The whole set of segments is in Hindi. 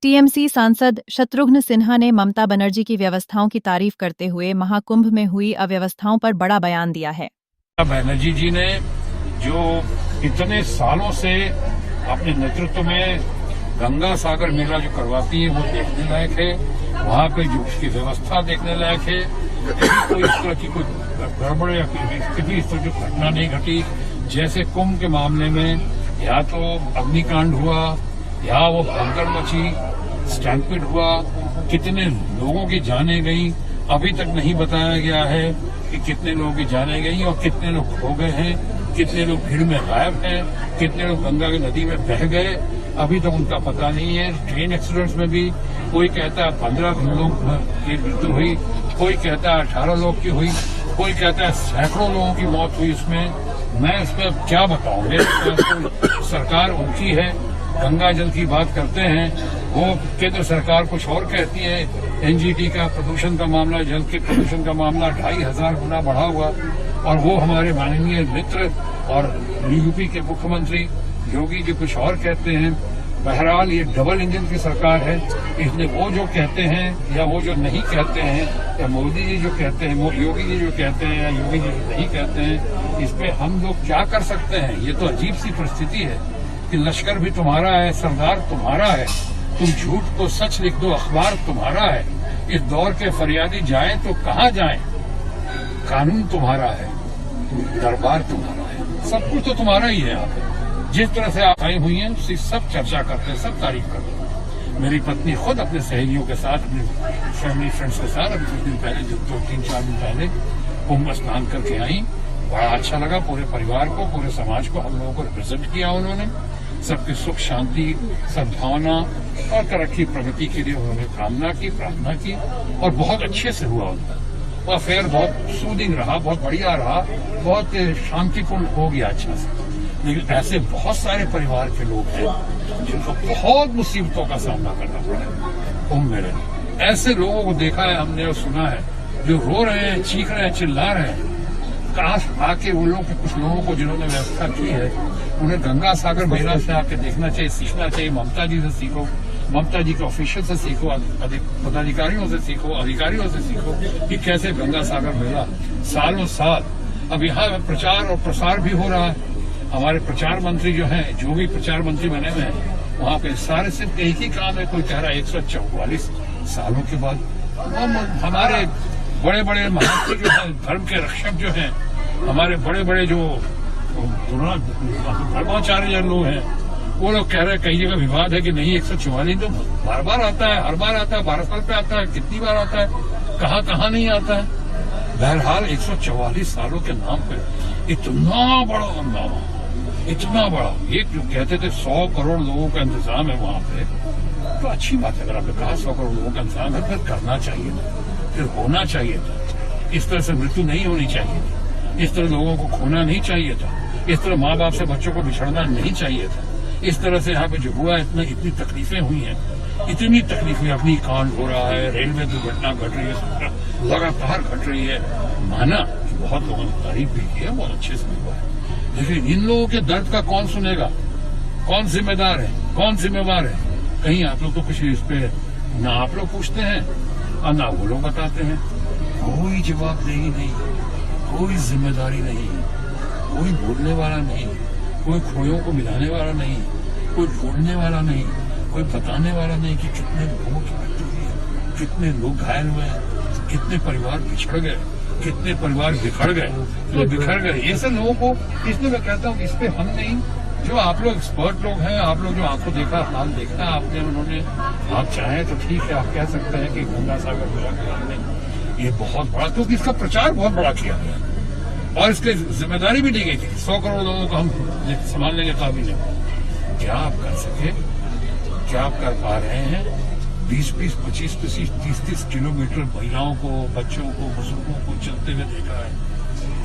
टीएमसी सांसद शत्रुघ्न सिन्हा ने ममता बनर्जी की व्यवस्थाओं की तारीफ करते हुए महाकुंभ में हुई अव्यवस्थाओं पर बड़ा बयान दिया है। बनर्जी जी ने जो इतने सालों से अपने नेतृत्व में गंगा सागर मेला जो करवाती है वो देखने लायक है। वहाँ पे जो उसकी व्यवस्था देखने लायक है। कोई इस तरह की कोई गड़बड़ या किसी इस तरह की घटना नहीं घटी। जैसे कुंभ के मामले में या तो अग्निकांड हुआ या वो भगदड़ मची, स्टैम्पिड हुआ, कितने लोगों की जानें गई अभी तक नहीं बताया गया है कि कितने लोगों की जानें गई और कितने लोग खो गए हैं, कितने लोग भीड़ में गायब हैं, कितने लोग गंगा की नदी में बह गए, अभी तक उनका पता नहीं है। ट्रेन एक्सीडेंट्स में भी कोई कहता है 15 लोग की मृत्यु हुई, कोई कहता है 18 लोग की हुई, कोई कहता है सैकड़ों लोगों की मौत हुई। इसमें मैं इसमें क्या बताऊं। तो सरकार उनकी है, गंगा जल की बात करते हैं, वो केंद्र सरकार कुछ और कहती है। एनजीटी का प्रदूषण का मामला, जल के प्रदूषण का मामला 2500 गुना बढ़ा हुआ, और वो हमारे माननीय मित्र और यूपी के मुख्यमंत्री योगी जी कुछ और कहते हैं। बहरहाल ये डबल इंजन की सरकार है, इसलिए वो जो कहते हैं या वो जो नहीं कहते हैं, या मोदी जी जो कहते हैं, योगी जी जो कहते हैं या योगी जी जो नहीं कहते हैं, इस पे हम लोग क्या कर सकते हैं। ये तो अजीब सी परिस्थिति है कि लश्कर भी तुम्हारा है, सरदार तुम्हारा है, तुम झूठ को सच लिख दो, अखबार तुम्हारा है। इस दौर के फरियादी जाएं तो कहाँ जाएं। कानून तुम्हारा है, दरबार तुम्हारा है, सब कुछ तो तुम्हारा ही है। यहाँ पे जिस तरह से आप आई हुई हैं उसकी सब चर्चा करते हैं, सब तारीफ करते हैं। मेरी पत्नी खुद अपने सहेलियों के साथ, अपने फैमिली फ्रेंड्स के साथ अभी कुछ दिन पहले, 2-3-4 दिन पहले कुंभ स्नान करके आई। बड़ा अच्छा लगा। पूरे परिवार को, पूरे समाज को हम लोगों को रिप्रेजेंट किया उन्होंने। सबकी सुख शांति, सद्भावना और तरक्की प्रगति के लिए उन्होंने कामना की, प्रार्थना की, और बहुत अच्छे से हुआ उनका। वो अफेयर बहुत सूदिंग रहा, बहुत बढ़िया रहा, बहुत शांतिपूर्ण हो गया अच्छा से। लेकिन ऐसे बहुत सारे परिवार के लोग हैं जिनको बहुत मुसीबतों का सामना करना पड़ा है कुंभ मेले। ऐसे लोगों को देखा है हमने और सुना है जो रो रहे हैं, चीख रहे हैं, चिल्ला रहे हैं। काश आके उन लोगों के, कुछ लोगों को जिन्होंने व्यवस्था की है, उन्हें गंगा सागर मेला से आके देखना चाहिए, सीखना चाहिए। ममता जी से सीखो, ममता जी के ऑफिशियल से सीखो, पदाधिकारियों से सीखो, अधिकारियों से सीखो कि कैसे गंगा सागर मेला सालों साल। अब यहाँ प्रचार और प्रसार भी हो रहा है। हमारे प्रचार मंत्री जो हैं, जो भी प्रचार मंत्री बने हुए हैं, वहाँ पे सारे सिर्फ एक ही काम है। कोई कह रहा है 144 सालों के बाद हमारे बड़े बड़े महंत जो हैं, धर्म के रक्षक जो हैं, हमारे बड़े बड़े जो धर्माचार्य लोग हैं, वो लोग कह रहे हैं कई जगह विवाद है कि नहीं 144 तो बार बार आता है, हर बार आता है, 12 साल पे आता है, कितनी बार आता है, कहाँ कहाँ नहीं आता है। बहरहाल 144 सालों के नाम पे इतना बड़ा हंगामा, इतना बड़ा। ये जो कहते थे 100 करोड़ लोगों का इंतजाम है वहाँ पे, तो अच्छी बात है। अगर आपने कहा 100 करोड़ लोगों का इंतजाम है, फिर करना चाहिए था, फिर होना चाहिए था। इस तरह से मृत्यु नहीं होनी चाहिए थी, इस तरह लोगों को खोना नहीं चाहिए था, इस तरह माँ बाप से बच्चों को बिछड़ना नहीं चाहिए था। इस तरह से यहाँ पे जो हुआ, इतनी तकलीफें हुई हैं, इतनी तकलीफें, अग्निकांड हो रहा है, रेलवे दुर्घटना घट रही है, लगातार घट रही है। माना कि बहुत लोगों ने तारीफ भी की है, बहुत अच्छे से हुआ है, लेकिन इन लोगों के दर्द का कौन सुनेगा, कौन जिम्मेदार है, कौन जिम्मेवार है। कहीं आप लोग तो कुछ इस पे ना आप लोग पूछते हैं और ना वो लोग बताते हैं। कोई जवाबदेही नहीं, कोई जिम्मेदारी नहीं, कोई बोलने वाला नहीं, कोई खोयों को मिलाने वाला नहीं, कोई ढूंढने वाला नहीं, कोई बताने वाला नहीं कि कितने लोगों की मृत्यु हुई है, कितने लोग घायल हुए हैं, कितने परिवार बिछड़ गए, कितने परिवार बिखर गए, तो बिखर गए। ये सब लोगों को, इसलिए मैं कहता हूँ इस पे हम नहीं, जो आप लोग एक्सपर्ट लोग हैं, आप लोग जो आंखों देखा हाल देखा आपने, उन्होंने, आप चाहें तो ठीक है, आप कह सकते हैं कि गंगा सागर मेला के हमने ये बहुत बड़ा, क्योंकि इसका प्रचार बहुत बड़ा किया गया और इसकी जिम्मेदारी भी दी गई थी। 100 करोड़ लोगों को हम संभालने के काबिल है। क्या आप कर सके, क्या आप कर पा रहे हैं? 20-20, 25-25, 30-30 किलोमीटर महिलाओं को, बच्चों को, बुजुर्गों को चलते हुए देखा है,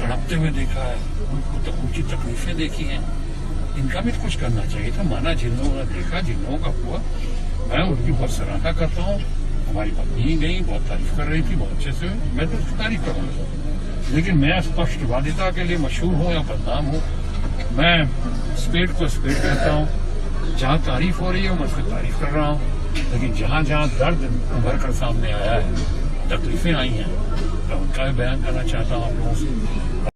तड़पते हुए देखा है, उनकी तकलीफें देखी हैं। इनका भी कुछ करना चाहिए था। माना जिन लोगों ने देखा, जिन लोगों का हुआ, मैं उनकी बहुत सराहना करता हूँ। हमारी पत्नी ही गई, बहुत तारीफ कर रही थी, बहुत अच्छे से, मैं तो उसकी तारीफ करूंगा। लेकिन मैं स्पष्टवादिता के लिए मशहूर हूँ या बदनाम हूँ। मैं स्पेड को स्पेड कहता हूँ, जहाँ तारीफ हो रही है मैं उसकी तारीफ कर रहा हूँ, लेकिन जहां जहां दर्द उभर कर सामने आया है, तकलीफें आई हैं, मैं उनका भी बयान करना चाहता हूँ आप लोगों से।